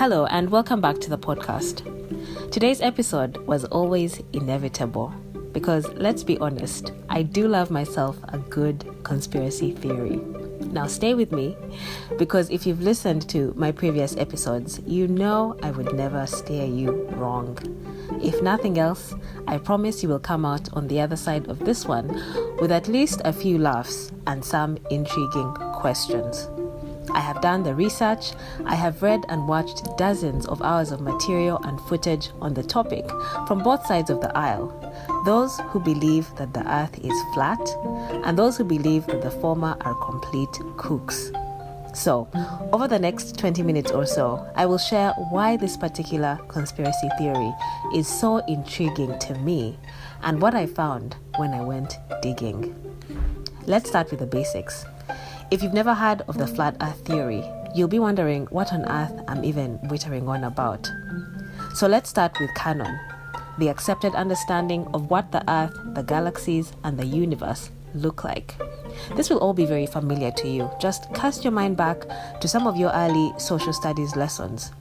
Hello and welcome back to the podcast. Today's episode was always inevitable because, let's be honest, I do love myself a good conspiracy theory. Now stay with me because if you've listened to my previous episodes, you know I would never steer you wrong. If nothing else, I promise you will come out on the other side of this one with at least a few laughs and some intriguing questions. I have done the research, I have read and watched dozens of hours of material and footage on the topic from both sides of the aisle. Those who believe that the earth is flat and those who believe that the former are complete kooks. So, over the next 20 minutes or so, I will share why this particular conspiracy theory is so intriguing to me and what I found when I went digging. Let's start with the basics. If you've never heard of the flat earth theory, you'll be wondering what on earth I'm even wittering on about. So let's start with canon, the accepted understanding of what the earth, the galaxies, and the universe look like. This will all be very familiar to you. Just cast your mind back to some of your early social studies lessons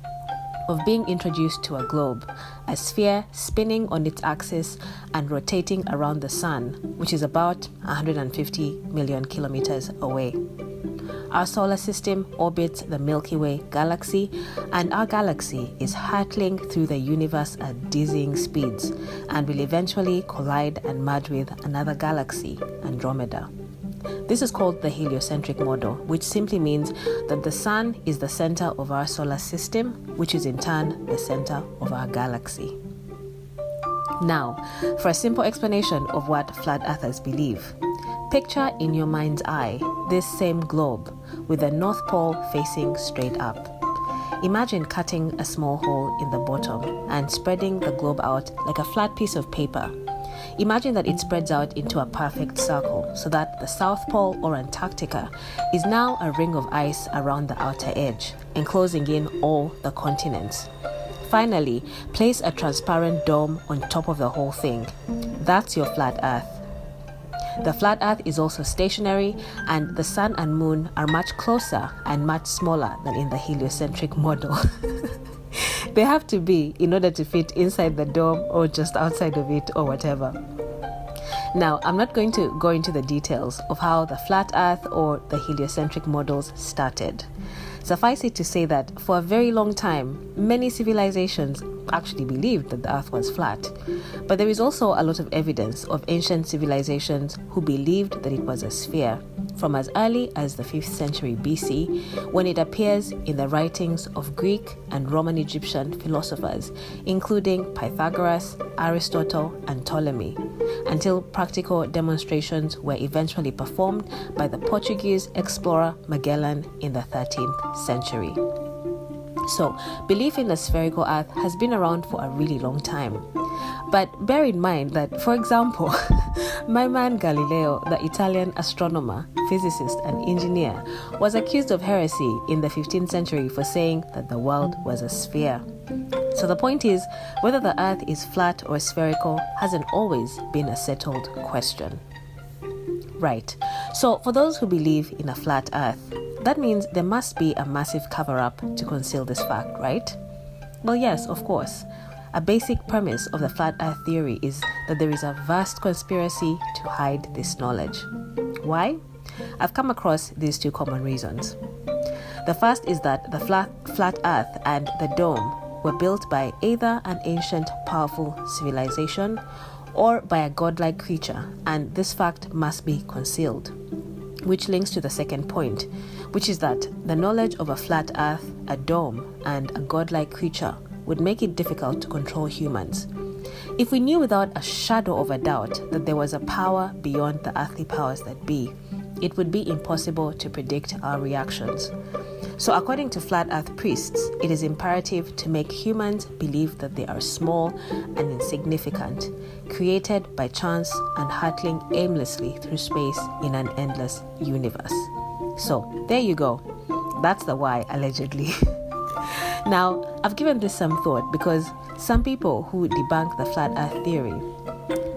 of being introduced to a globe, a sphere spinning on its axis and rotating around the sun, which is about 150 million kilometers away. Our solar system orbits the Milky Way galaxy, and our galaxy is hurtling through the universe at dizzying speeds and will eventually collide and merge with another galaxy, Andromeda. This is called the heliocentric model, which simply means that the sun is the center of our solar system, which is in turn the center of our galaxy. Now, for a simple explanation of what flat earthers believe, picture in your mind's eye this same globe with the North Pole facing straight up. Imagine cutting a small hole in the bottom and spreading the globe out like a flat piece of paper. Imagine that it spreads out into a perfect circle so that the South Pole or Antarctica is now a ring of ice around the outer edge, enclosing in all the continents. Finally, place a transparent dome on top of the whole thing. That's your flat Earth. The flat Earth is also stationary, and the sun and moon are much closer and much smaller than in the heliocentric model. They have to be in order to fit inside the dome or just outside of it or whatever. Now, I'm not going to go into the details of how the flat Earth or the heliocentric models started. Suffice it to say that for a very long time, many civilizations actually believed that the Earth was flat. But there is also a lot of evidence of ancient civilizations who believed that it was a sphere, from as early as the 5th century BC, when it appears in the writings of Greek and Roman Egyptian philosophers, including Pythagoras, Aristotle, and Ptolemy, until practical demonstrations were eventually performed by the Portuguese explorer Magellan in the 13th century. So, belief in the spherical Earth has been around for a really long time. But bear in mind that, for example, my man Galileo, the Italian astronomer, physicist, and engineer, was accused of heresy in the 15th century for saying that the world was a sphere. So the point is, whether the Earth is flat or spherical hasn't always been a settled question. Right, so for those who believe in a flat Earth, that means there must be a massive cover-up to conceal this fact, right? Well, yes, of course. A basic premise of the flat Earth theory is that there is a vast conspiracy to hide this knowledge. Why? I've come across these two common reasons. The first is that the flat Earth and the dome were built by either an ancient, powerful civilization or by a godlike creature, and this fact must be concealed. Which links to the second point, which is that the knowledge of a flat Earth, a dome, and a godlike creature would make it difficult to control humans. If we knew without a shadow of a doubt that there was a power beyond the earthly powers that be, it would be impossible to predict our reactions. So according to flat Earth priests, it is imperative to make humans believe that they are small and insignificant, created by chance and hurtling aimlessly through space in an endless universe. So there you go. That's the why, allegedly. Now, I've given this some thought because some people who debunk the flat Earth theory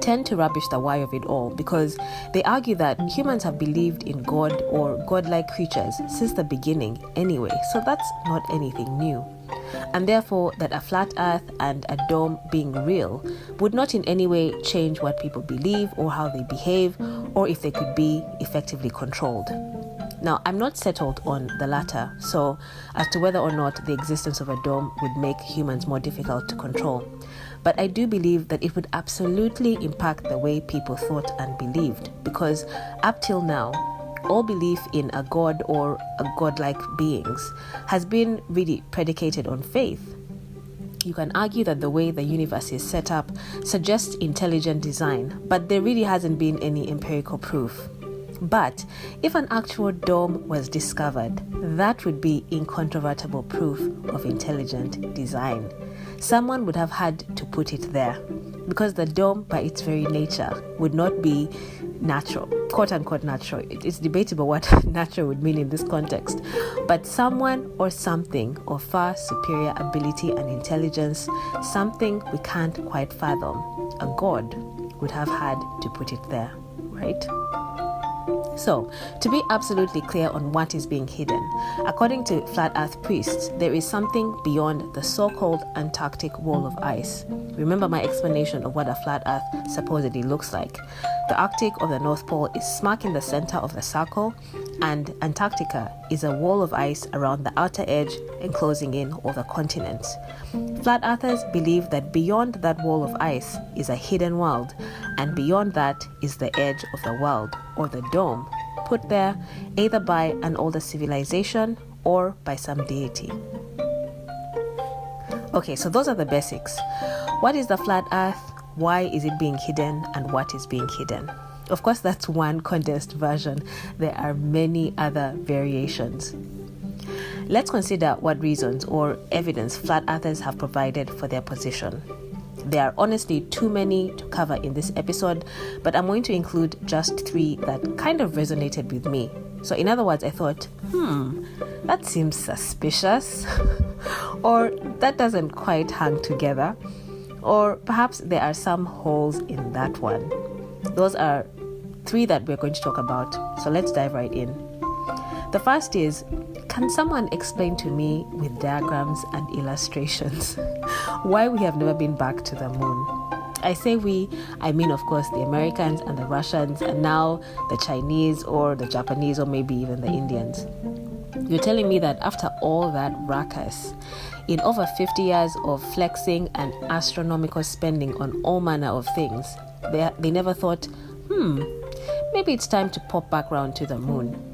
tend to rubbish the why of it all because they argue that humans have believed in God or godlike creatures since the beginning anyway, so that's not anything new. and therefore that a flat earth and a dome being real would not in any way change what people believe or how they behave, or if they could be effectively controlled. Now, I'm not settled on the latter, so as to whether or not the existence of a dome would make humans more difficult to control. But I do believe that it would absolutely impact the way people thought and believed, because up till now, all belief in a god or a godlike beings has been really predicated on faith. You can argue that the way the universe is set up suggests intelligent design, but there really hasn't been any empirical proof. But if an actual dome was discovered, that would be incontrovertible proof of intelligent design. Someone would have had to put it there, because the dome by its very nature would not be natural, quote unquote natural. It's debatable what natural would mean in this context, but someone or something of far superior ability and intelligence, something we can't quite fathom, a god, would have had to put it there, right? So, to be absolutely clear on what is being hidden, according to flat earth priests, there is something beyond the so-called Antarctic wall of ice. Remember my explanation of what a flat earth supposedly looks like. The Arctic of the North Pole is smack in the center of the circle, and Antarctica is a wall of ice around the outer edge enclosing in all the continents. Flat earthers believe that beyond that wall of ice is a hidden world, and beyond that is the edge of the world, or the dome, put there either by an older civilization or by some deity. Okay, so those are the basics. What is the flat earth? Why is it being hidden? And what is being hidden? Of course, that's one condensed version. There are many other variations. Let's consider what reasons or evidence flat earthers have provided for their position. There are honestly too many to cover in this episode, but I'm going to include just 3 that kind of resonated with me. So in other words, I thought, that seems suspicious, or that doesn't quite hang together, or perhaps there are some holes in that one. Those are 3 that we're going to talk about, so let's dive right in. The first is, can someone explain to me with diagrams and illustrations why we have never been back to the moon? I say we, I mean of course the Americans and the Russians, and now the Chinese or the Japanese or maybe even the Indians. You're telling me that after all that ruckus, in over 50 years of flexing and astronomical spending on all manner of things, they never thought, maybe it's time to pop back round to the moon.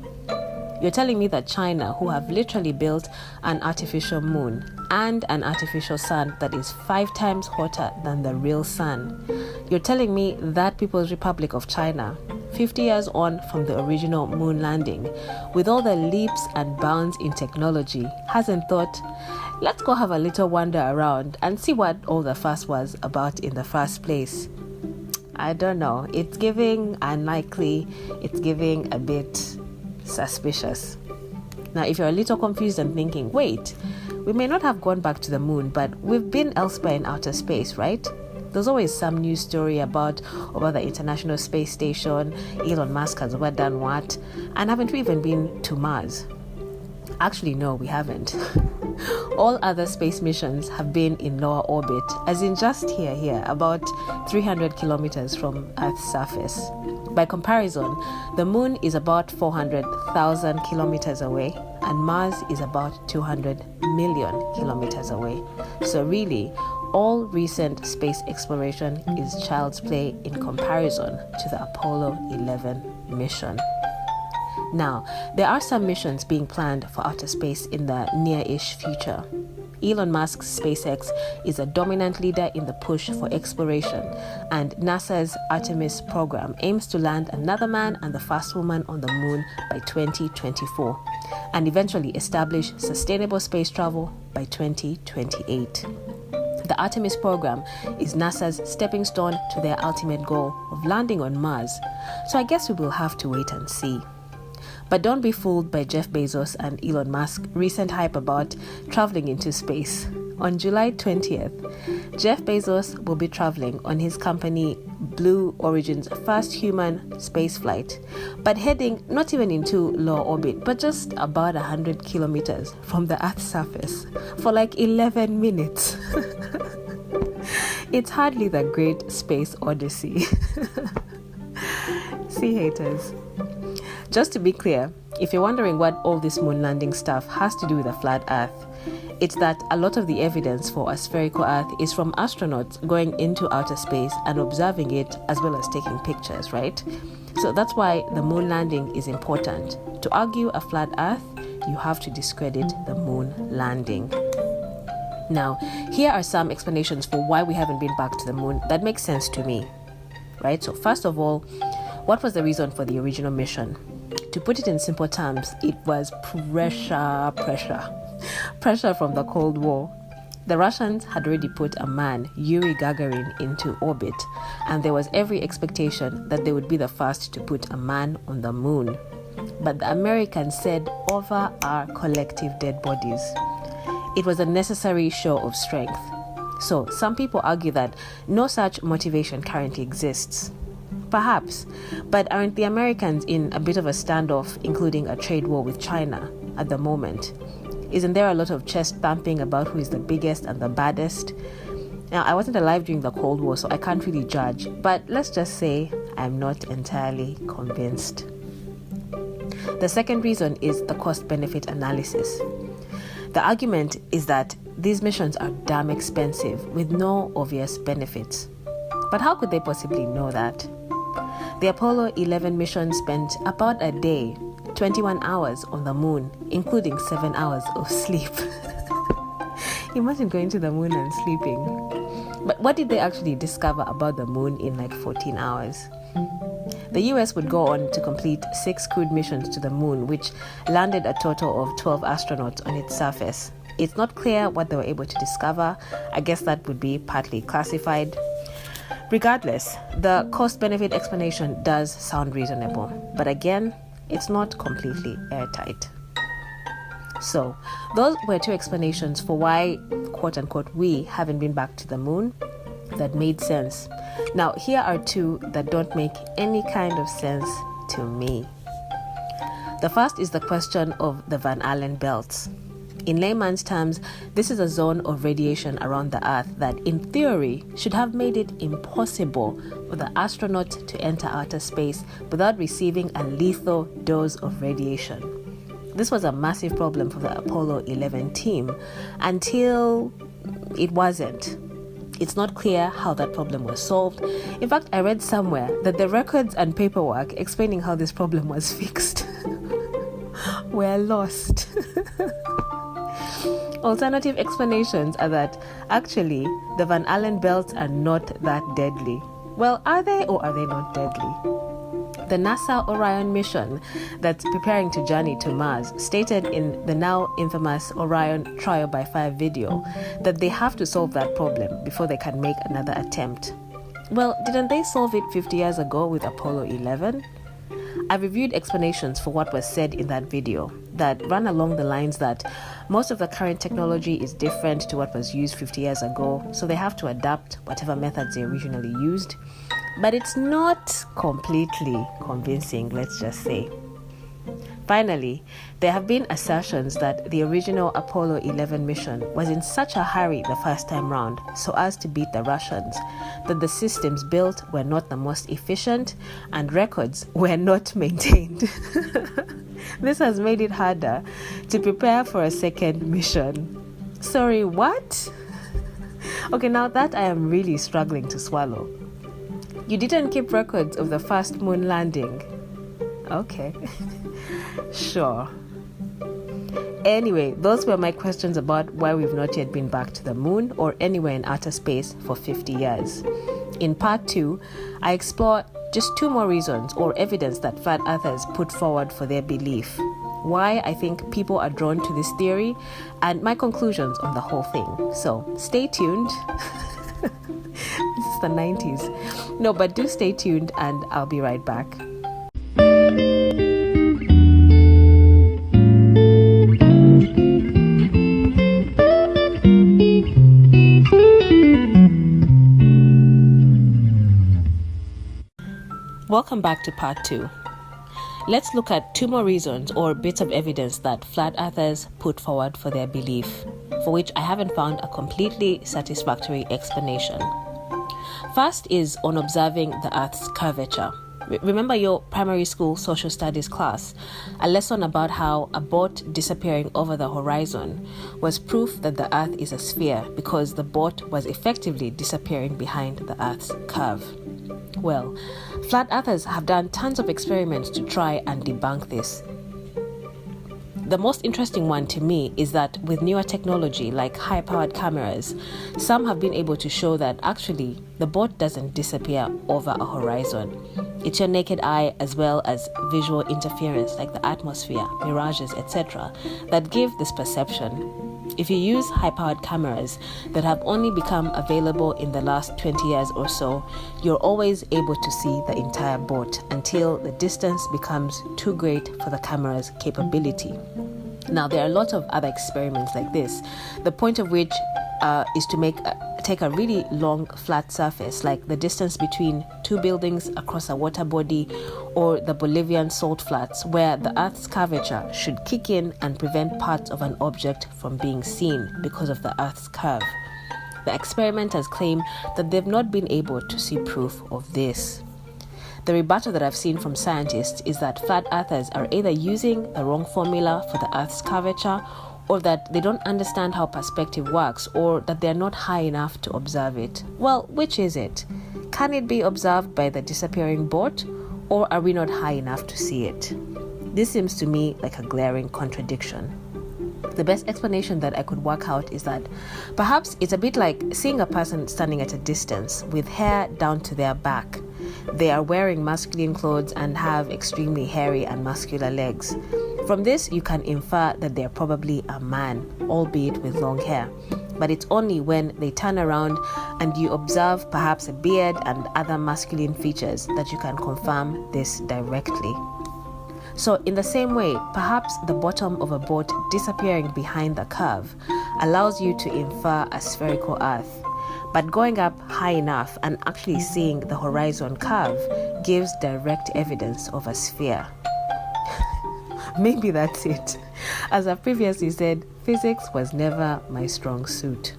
You're telling me that China, who have literally built an artificial moon and an artificial sun that is 5 times hotter than the real sun, you're telling me that People's Republic of China, 50 years on from the original moon landing, with all the leaps and bounds in technology, hasn't thought, let's go have a little wander around and see what all the fuss was about in the first place? I don't know. It's giving unlikely. It's giving a bit suspicious. Now, if you're a little confused and thinking, wait, we may not have gone back to the moon, but we've been elsewhere in outer space, right? There's always some news story about the International Space Station, Elon Musk has done what, and haven't we even been to Mars? Actually, no, we haven't. All other space missions have been in lower orbit, as in just here, about 300 kilometers from Earth's surface. By comparison, the moon is about 400,000 kilometers away, and Mars is about 200 million kilometers away. So really, all recent space exploration is child's play in comparison to the Apollo 11 mission. Now, there are some missions being planned for outer space in the near-ish future. Elon Musk's SpaceX is a dominant leader in the push for exploration, and NASA's Artemis program aims to land another man and the first woman on the moon by 2024, and eventually establish sustainable space travel by 2028. The Artemis program is NASA's stepping stone to their ultimate goal of landing on Mars, so I guess we will have to wait and see. But don't be fooled by Jeff Bezos and Elon Musk's recent hype about traveling into space. on July 20th, Jeff Bezos will be traveling on his company Blue Origin's first human spaceflight, but heading not even into low orbit, but just about 100 kilometers from the Earth's surface for like 11 minutes. It's hardly the Great Space Odyssey. See, haters. Just to be clear, if you're wondering what all this moon landing stuff has to do with a flat Earth, it's that a lot of the evidence for a spherical Earth is from astronauts going into outer space and observing it as well as taking pictures, right? So that's why the moon landing is important. To argue a flat Earth, you have to discredit the moon landing. Now, here are some explanations for why we haven't been back to the moon that makes sense to me, right? So first of all, what was the reason for the original mission? To put it in simple terms, it was pressure from the Cold War. The Russians had already put a man, Yuri Gagarin, into orbit, and there was every expectation that they would be the first to put a man on the moon. But the Americans said, over our collective dead bodies. It was a necessary show of strength. So some people argue that no such motivation currently exists. Perhaps, but aren't the Americans in a bit of a standoff, including a trade war with China at the moment? Isn't there a lot of chest thumping about who is the biggest and the baddest? Now, I wasn't alive during the Cold War, so I can't really judge, but let's just say I'm not entirely convinced. The second reason is the cost-benefit analysis. The argument is that these missions are damn expensive with no obvious benefits. But how could they possibly know that? The Apollo 11 mission spent about a day, 21 hours on the moon, including 7 hours of sleep. Imagine going to the moon and sleeping. But what did they actually discover about the moon in like 14 hours? The US would go on to complete 6 crewed missions to the moon, which landed a total of 12 astronauts on its surface. It's not clear what they were able to discover. I guess that would be partly classified. Regardless, the cost-benefit explanation does sound reasonable, but again, it's not completely airtight. So, those were 2 explanations for why, quote-unquote, we haven't been back to the moon that made sense. Now, here are 2 that don't make any kind of sense to me. The first is the question of the Van Allen belts. In layman's terms, this is a zone of radiation around the Earth that, in theory, should have made it impossible for the astronaut to enter outer space without receiving a lethal dose of radiation. This was a massive problem for the Apollo 11 team until it wasn't. It's not clear how that problem was solved. In fact, I read somewhere that the records and paperwork explaining how this problem was fixed were lost. Alternative explanations are that actually the Van Allen belts are not that deadly. Well, are they or are they not deadly? The NASA Orion mission that's preparing to journey to Mars stated in the now infamous Orion Trial by Fire video that they have to solve that problem before they can make another attempt. Well, didn't they solve it 50 years ago with Apollo 11? I've reviewed explanations for what was said in that video that run along the lines that most of the current technology is different to what was used 50 years ago, so they have to adapt whatever methods they originally used. But it's not completely convincing, let's just say. Finally, there have been assertions that the original Apollo 11 mission was in such a hurry the first time round so as to beat the Russians that the systems built were not the most efficient and records were not maintained. This has made it harder to prepare for a second mission. Sorry, what? Okay, now that I am really struggling to swallow. You didn't keep records of the first moon landing. Okay. Sure. Anyway, those were my questions about why we've not yet been back to the moon or anywhere in outer space for 50 years. In part 2, I explore just 2 more reasons or evidence that flat earthers put forward for their belief, why I think people are drawn to this theory, and my conclusions on the whole thing. So stay tuned. This is the 90s. No, but do stay tuned and I'll be right back. Welcome back to part 2. Let's look at 2 more reasons or bits of evidence that flat earthers put forward for their belief, for which I haven't found a completely satisfactory explanation. First is on observing the Earth's curvature. Remember your primary school social studies class, a lesson about how a boat disappearing over the horizon was proof that the Earth is a sphere because the boat was effectively disappearing behind the Earth's curve. Well, flat earthers have done tons of experiments to try and debunk this. The most interesting one to me is that with newer technology like high-powered cameras, some have been able to show that actually the boat doesn't disappear over a horizon. It's your naked eye as well as visual interference like the atmosphere, mirages, etc. that give this perception. If you use high-powered cameras that have only become available in the last 20 years or so, you're always able to see the entire boat until the distance becomes too great for the camera's capability. Now, there are a lot of other experiments like this, the point of which is to take a really long flat surface, like the distance between 2 buildings across a water body or the Bolivian salt flats, where the Earth's curvature should kick in and prevent parts of an object from being seen because of the Earth's curve. The experimenters claim that they've not been able to see proof of this. The rebuttal that I've seen from scientists is that flat earthers are either using the wrong formula for the Earth's curvature, or that they don't understand how perspective works, or that they're not high enough to observe it. Well, which is it? Can it be observed by the disappearing boat, or are we not high enough to see it? This seems to me like a glaring contradiction. The best explanation that I could work out is that perhaps it's a bit like seeing a person standing at a distance with hair down to their back. They are wearing masculine clothes and have extremely hairy and muscular legs. From this, you can infer that they're probably a man, albeit with long hair. But it's only when they turn around and you observe perhaps a beard and other masculine features that you can confirm this directly. So in the same way, perhaps the bottom of a boat disappearing behind the curve allows you to infer a spherical Earth. But going up high enough and actually seeing the horizon curve gives direct evidence of a sphere. Maybe that's it. As I previously said, physics was never my strong suit.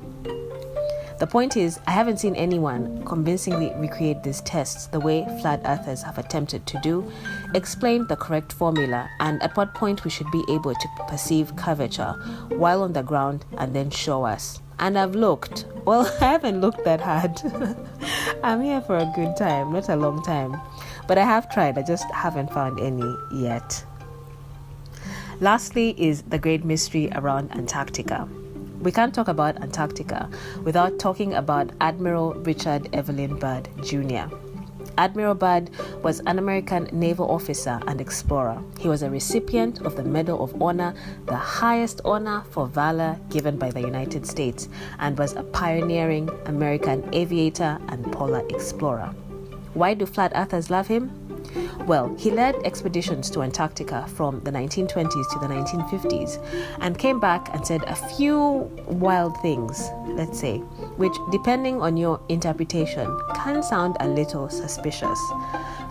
The point is, I haven't seen anyone convincingly recreate these tests the way flat earthers have attempted to do, explain the correct formula, and at what point we should be able to perceive curvature while on the ground and then show us. And I've looked. Well, I haven't looked that hard. I'm here for a good time, not a long time. But I have tried, I just haven't found any yet. Lastly is the great mystery around Antarctica. We can't talk about Antarctica without talking about Admiral Richard Evelyn Byrd Jr. Admiral Byrd was an American naval officer and explorer. He was a recipient of the Medal of Honor, the highest honor for valor given by the United States, and was a pioneering American aviator and polar explorer. Why do flat earthers love him? Well, he led expeditions to Antarctica from the 1920s to the 1950s and came back and said a few wild things, let's say, which, depending on your interpretation, can sound a little suspicious.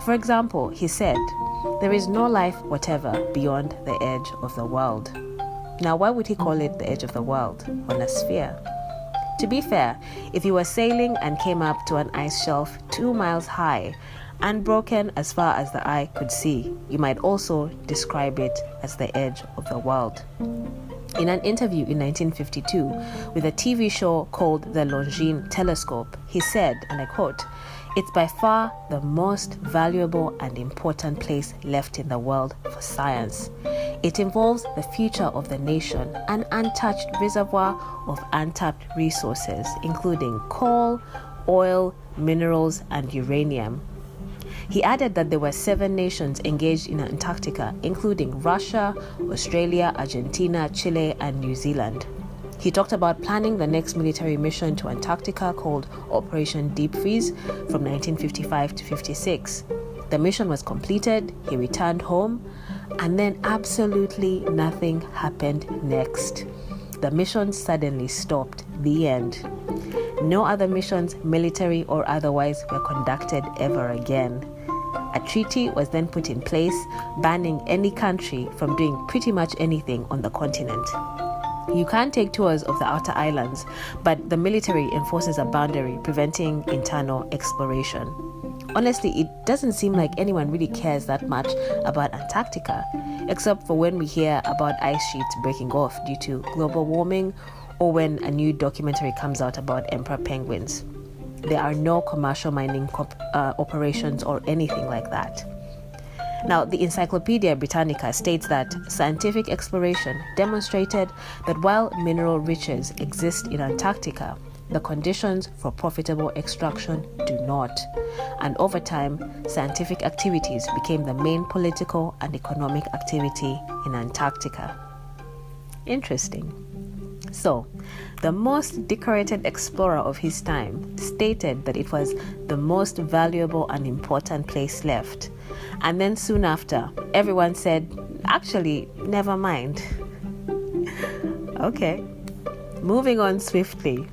For example, he said, "There is no life whatever beyond the edge of the world." Now, why would he call it the edge of the world on a sphere? To be fair, if you were sailing and came up to an ice shelf 2 miles high, unbroken as far as the eye could see, you might also describe it as the edge of the world. In an interview in 1952 with a TV show called The Longines Telescope, he said, and I quote, "It's by far the most valuable and important place left in the world for science. It involves the future of the nation, an untouched reservoir of untapped resources, including coal, oil, minerals, and uranium." He added that there were 7 nations engaged in Antarctica, including Russia, Australia, Argentina, Chile, and New Zealand. He talked about planning the next military mission to Antarctica called Operation Deep Freeze from 1955 to 56. The mission was completed, he returned home, and then absolutely nothing happened next. The mission suddenly stopped. The end. No other missions, military or otherwise, were conducted ever again. A treaty was then put in place, banning any country from doing pretty much anything on the continent. You can take tours of the outer islands, but the military enforces a boundary preventing internal exploration. Honestly, it doesn't seem like anyone really cares that much about Antarctica, except for when we hear about ice sheets breaking off due to global warming, or when a new documentary comes out about emperor penguins. There are no commercial mining operations or anything like that. Now, the Encyclopedia Britannica states that scientific exploration demonstrated that while mineral riches exist in Antarctica, the conditions for profitable extraction do not. And over time, scientific activities became the main political and economic activity in Antarctica. Interesting. So, the most decorated explorer of his time stated that it was the most valuable and important place left. And then soon after, everyone said, actually, never mind. Okay, moving on swiftly.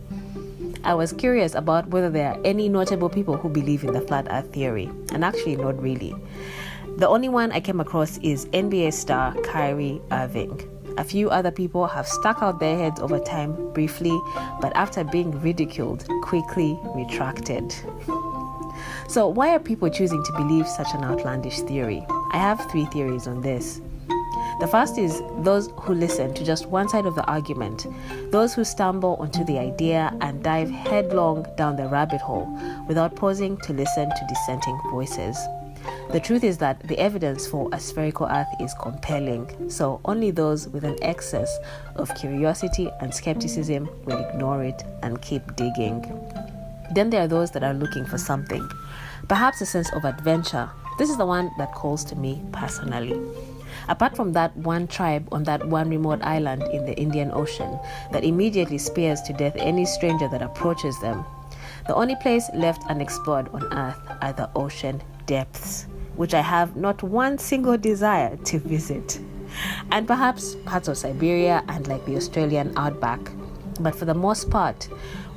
I was curious about whether there are any notable people who believe in the flat earth theory, and actually not really. The only one I came across is NBA star Kyrie Irving. A few other people have stuck out their heads over time briefly, but after being ridiculed, quickly retracted. So why are people choosing to believe such an outlandish theory? I have 3 theories on this. The first is those who listen to just one side of the argument, those who stumble onto the idea and dive headlong down the rabbit hole without pausing to listen to dissenting voices. The truth is that the evidence for a spherical earth is compelling, so only those with an excess of curiosity and skepticism will ignore it and keep digging. Then there are those that are looking for something, perhaps a sense of adventure. This is the one that calls to me personally. Apart from that one tribe on that one remote island in the Indian Ocean that immediately spears to death any stranger that approaches them, the only place left unexplored on Earth are the ocean depths, which I have not one single desire to visit. And perhaps parts of Siberia and like the Australian outback. But for the most part,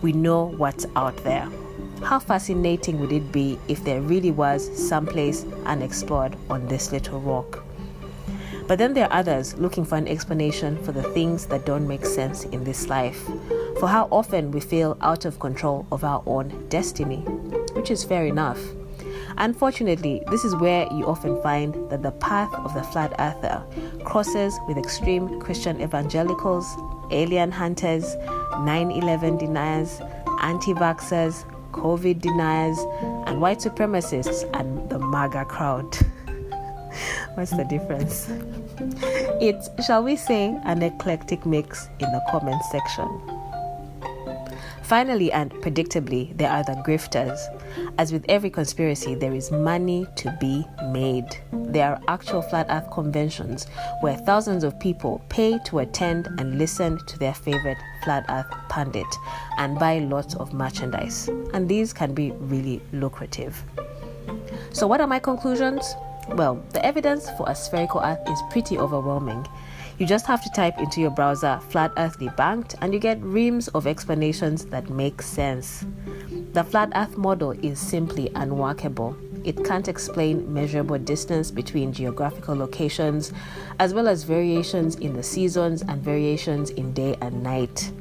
we know what's out there. How fascinating would it be if there really was someplace unexplored on this little rock? But then there are others looking for an explanation for the things that don't make sense in this life, for how often we feel out of control of our own destiny, which is fair enough. Unfortunately, this is where you often find that the path of the flat earther crosses with extreme Christian evangelicals, alien hunters, 9/11 deniers, anti-vaxxers, COVID deniers, and white supremacists and the MAGA crowd. What's the difference? It's, shall we say, an eclectic mix in the comment section. Finally and predictably, there are the grifters. As with every conspiracy, there is money to be made. There are actual flat earth conventions where thousands of people pay to attend and listen to their favorite flat earth pundit and buy lots of merchandise. And these can be really lucrative. So what are my conclusions? Well, the evidence for a spherical earth is pretty overwhelming. You just have to type into your browser "flat earth debunked" and you get reams of explanations that make sense. The flat earth model is simply unworkable. It can't explain measurable distance between geographical locations, as well as variations in the seasons and variations in day and night.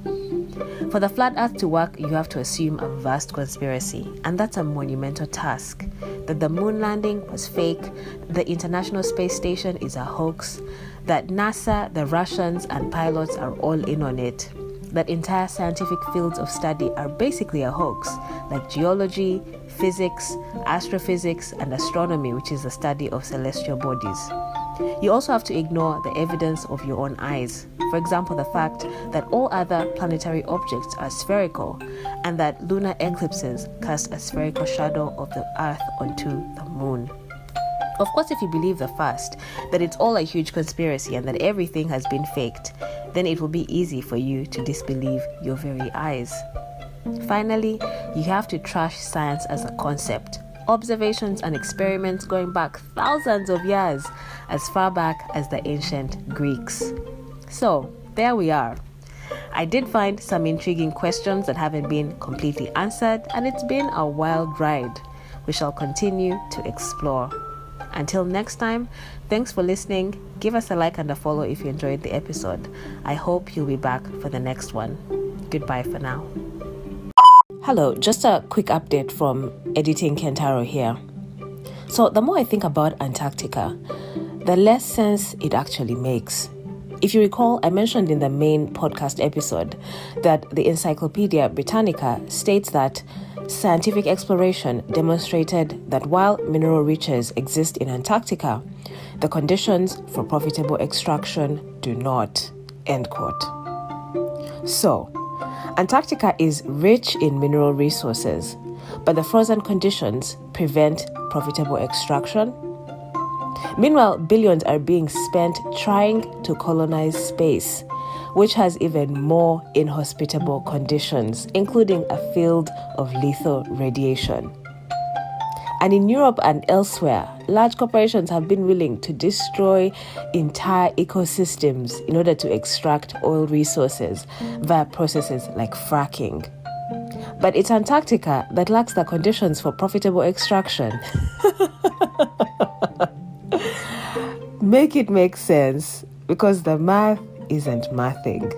For the flat earth to work, you have to assume a vast conspiracy, and that's a monumental task. That the moon landing was fake, the International Space Station is a hoax, that NASA, the Russians, and pilots are all in on it, that entire scientific fields of study are basically a hoax, like geology, physics, astrophysics, and astronomy, which is the study of celestial bodies. You also have to ignore the evidence of your own eyes. For example, the fact that all other planetary objects are spherical and that lunar eclipses cast a spherical shadow of the Earth onto the moon. Of course, if you believe the first, that it's all a huge conspiracy and that everything has been faked, then it will be easy for you to disbelieve your very eyes. Finally, you have to trash science as a concept. Observations and experiments going back thousands of years, as far back as the ancient Greeks. So, there we are. I did find some intriguing questions that haven't been completely answered, and it's been a wild ride. We shall continue to explore. Until next time, thanks for listening. Give us a like and a follow if you enjoyed the episode. I hope you'll be back for the next one. Goodbye for now. Hello, just a quick update from editing Kentaro here. So the more I think about Antarctica, the less sense it actually makes. If you recall, I mentioned in the main podcast episode that the Encyclopedia Britannica states that scientific exploration demonstrated that while mineral riches exist in Antarctica, the conditions for profitable extraction do not. End quote. So, Antarctica is rich in mineral resources, but the frozen conditions prevent profitable extraction. Meanwhile, billions are being spent trying to colonize space, which has even more inhospitable conditions, including a field of lethal radiation. And in Europe and elsewhere, large corporations have been willing to destroy entire ecosystems in order to extract oil resources via processes like fracking. But it's Antarctica that lacks the conditions for profitable extraction. Make it make sense, because the math isn't mathing.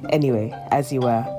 Anyway, as you were.